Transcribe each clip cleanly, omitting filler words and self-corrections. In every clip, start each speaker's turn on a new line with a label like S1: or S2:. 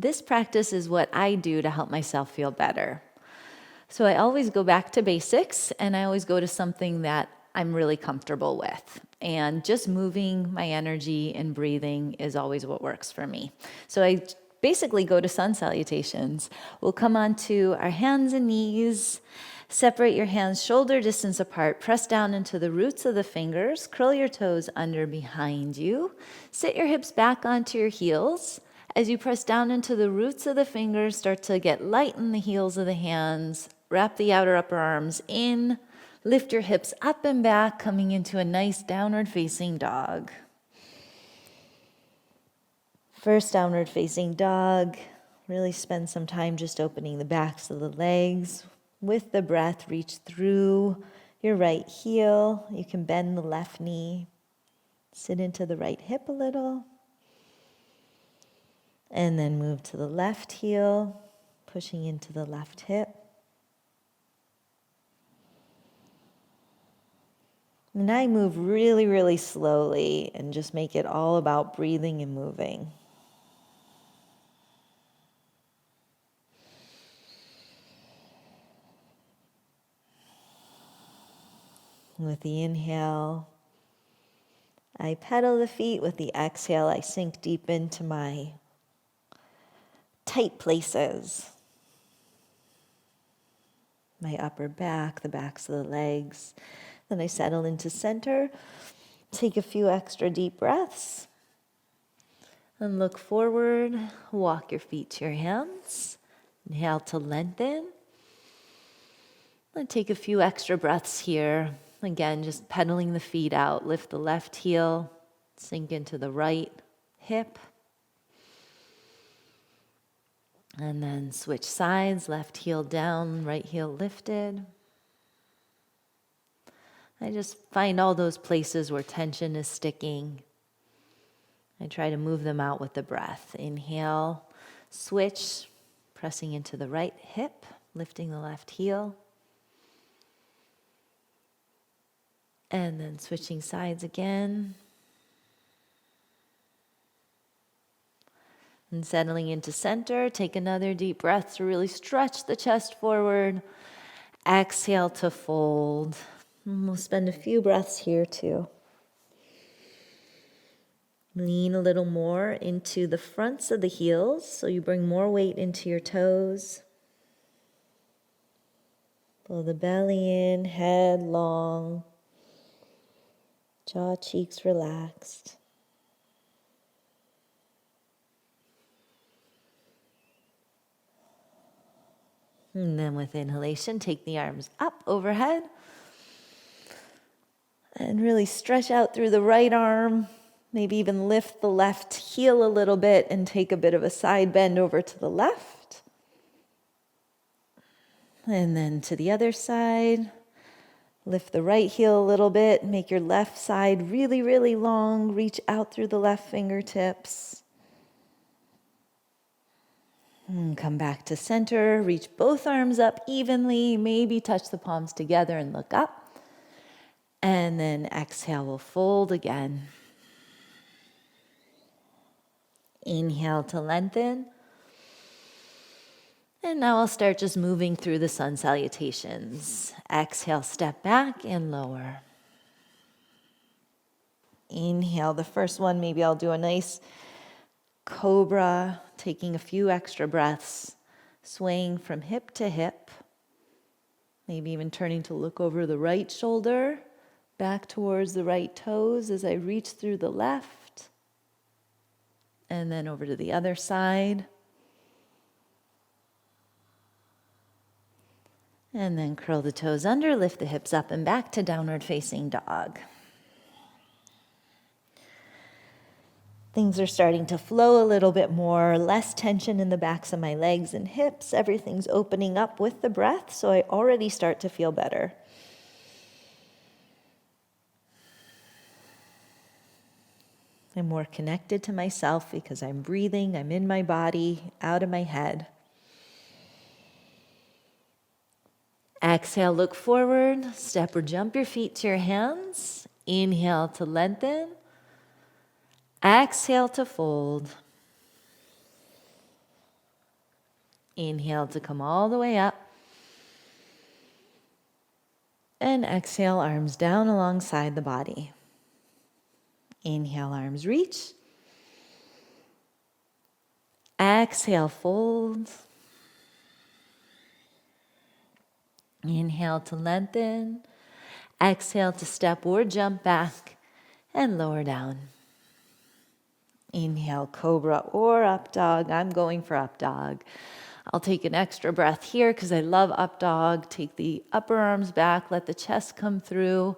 S1: This practice is what I do to help myself feel better. So I always go back to basics, and I always go to something that I'm really comfortable with. And just moving my energy and breathing is always what works for me. So I basically go to Sun Salutations. We'll come onto our hands and knees. Separate your hands shoulder distance apart. Press down into the roots of the fingers. Curl your toes under behind you. Sit your hips back onto your heels. As you press down into the roots of the fingers, start to get light in the heels of the hands. Wrap the outer upper arms in. Lift your hips up and back, coming into a nice downward facing dog. First downward facing dog. Really spend some time just opening the backs of the legs. With the breath, reach through your right heel. You can bend the left knee. Sit into the right hip a little. And then move to the left heel, pushing into the left hip. And I move really, really slowly and just make it all about breathing and moving. With the inhale, I pedal the feet. With the exhale, I sink deep into my tight places. My upper back, the backs of the legs. Then I settle into center. Take a few extra deep breaths. And look forward. Walk your feet to your hands. Inhale to lengthen. And take a few extra breaths here. Again, just pedaling the feet out. Lift the left heel. Sink into the right hip. And then switch sides. Left heel down, right heel lifted. I just find all those places where tension is sticking. I try to move them out with the breath. Inhale, switch, pressing into the right hip, lifting the left heel. And then switching sides again. And settling into center, take another deep breath to really stretch the chest forward. Exhale to fold. And we'll spend a few breaths here too. Lean a little more into the fronts of the heels, so you bring more weight into your toes. Pull the belly in, head long. Jaw, cheeks relaxed. And then with inhalation, take the arms up overhead. And really stretch out through the right arm. Maybe even lift the left heel a little bit and take a bit of a side bend over to the left. And then to the other side. Lift the right heel a little bit. Make your left side really, really long. Reach out through the left fingertips. And come back to center. Reach both arms up evenly. Maybe touch the palms together and look up. And then exhale, we'll fold again. Inhale to lengthen. And now I'll start just moving through the Sun Salutations. Exhale, step back and lower. Inhale, the first one, maybe I'll do a nice cobra, taking a few extra breaths, swaying from hip to hip. Maybe even turning to look over the right shoulder. Back towards the right toes as I reach through the left. And then over to the other side. And then curl the toes under, lift the hips up and back to downward facing dog. Things are starting to flow a little bit more, less tension in the backs of my legs and hips. Everything's opening up with the breath, so I already start to feel better. I'm more connected to myself because I'm breathing, I'm in my body, out of my head. Exhale, look forward, step or jump your feet to your hands. Inhale to lengthen. Exhale to fold. Inhale to come all the way up. And exhale, arms down alongside the body. Inhale, arms reach. Exhale, fold. Inhale to lengthen. Exhale to step or jump back and lower down. Inhale, cobra or up dog. I'm going for up dog. I'll take an extra breath here because I love up dog. Take the upper arms back, let the chest come through.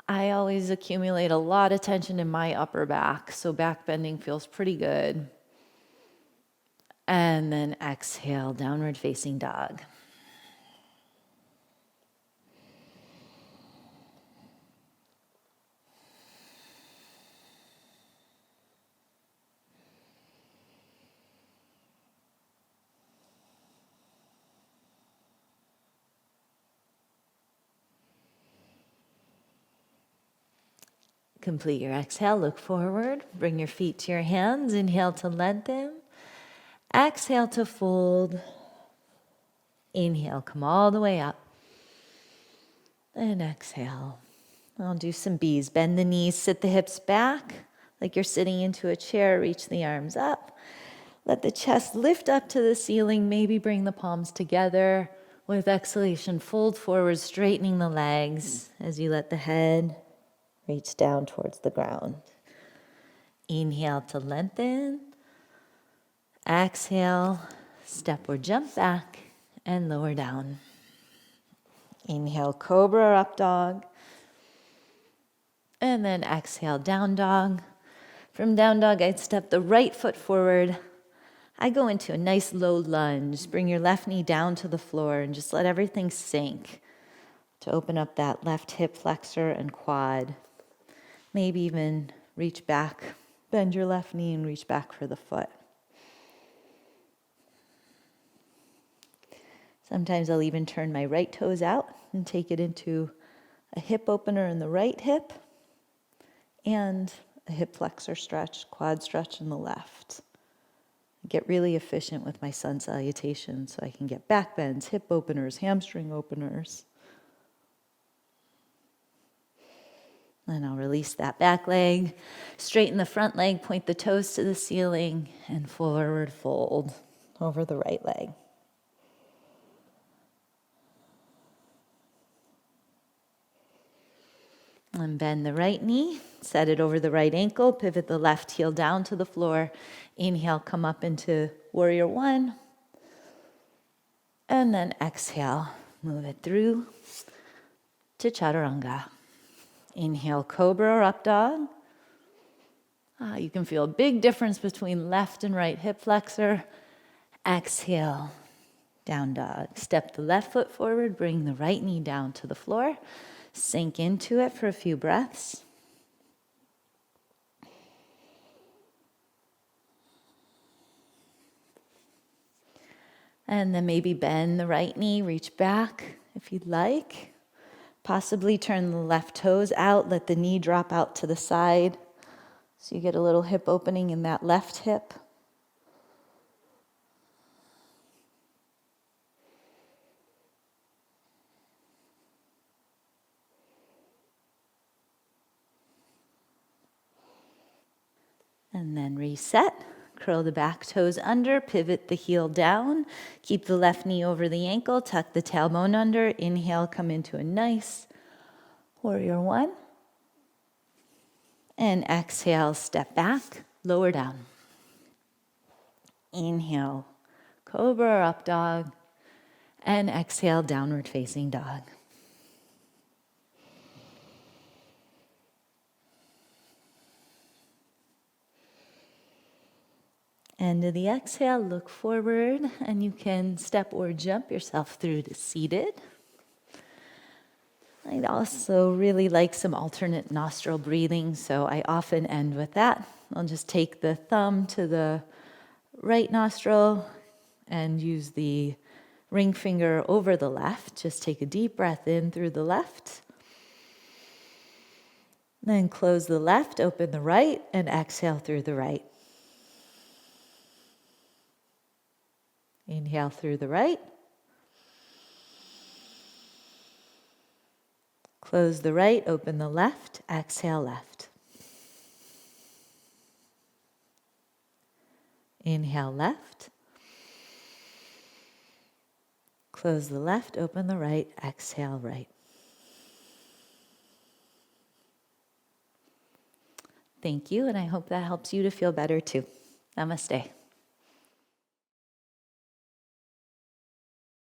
S1: I always accumulate a lot of tension in my upper back, so back bending feels pretty good. And then exhale, downward facing dog. Complete your exhale, look forward, bring your feet to your hands, inhale to lengthen, exhale to fold, inhale, come all the way up, and exhale. I'll do some B's, bend the knees, sit the hips back, like you're sitting into a chair, reach the arms up, let the chest lift up to the ceiling, maybe bring the palms together, with exhalation, fold forward, straightening the legs as you let the head reach down towards the ground. Inhale to lengthen. Exhale, step or jump back and lower down. Inhale, cobra or up dog. And then exhale, down dog. From down dog, I'd step the right foot forward. I go into a nice low lunge. Bring your left knee down to the floor and just let everything sink to open up that left hip flexor and quad. Maybe even reach back, bend your left knee and reach back for the foot. Sometimes I'll even turn my right toes out and take it into a hip opener in the right hip and a hip flexor stretch, quad stretch in the left. Get really efficient with my sun salutations so I can get back bends, hip openers, hamstring openers. And I'll release that back leg, straighten the front leg, point the toes to the ceiling, and forward fold over the right leg. And bend the right knee, set it over the right ankle, pivot the left heel down to the floor. Inhale, come up into warrior one. And then exhale, move it through to chaturanga. Inhale, cobra or up dog. You can feel a big difference between left and right hip flexor. Exhale, down dog. Step the left foot forward, bring the right knee down to the floor. Sink into it for a few breaths. And then maybe bend the right knee, reach back if you'd like. Possibly turn the left toes out, let the knee drop out to the side so you get a little hip opening in that left hip. And then reset. Curl the back toes under, pivot the heel down, keep the left knee over the ankle, tuck the tailbone under, inhale, come into a nice warrior one. And exhale, step back, lower down. Inhale, cobra or up dog, and exhale, downward facing dog. End of the exhale, look forward, and you can step or jump yourself through to seated. I'd also really like some alternate nostril breathing, so I often end with that. I'll just take the thumb to the right nostril and use the ring finger over the left. Just take a deep breath in through the left. Then close the left, open the right, and exhale through the right. Inhale through the right. Close the right, open the left, exhale left. Inhale left. Close the left, open the right, exhale right. Thank you, and I hope that helps you to feel better too. Namaste.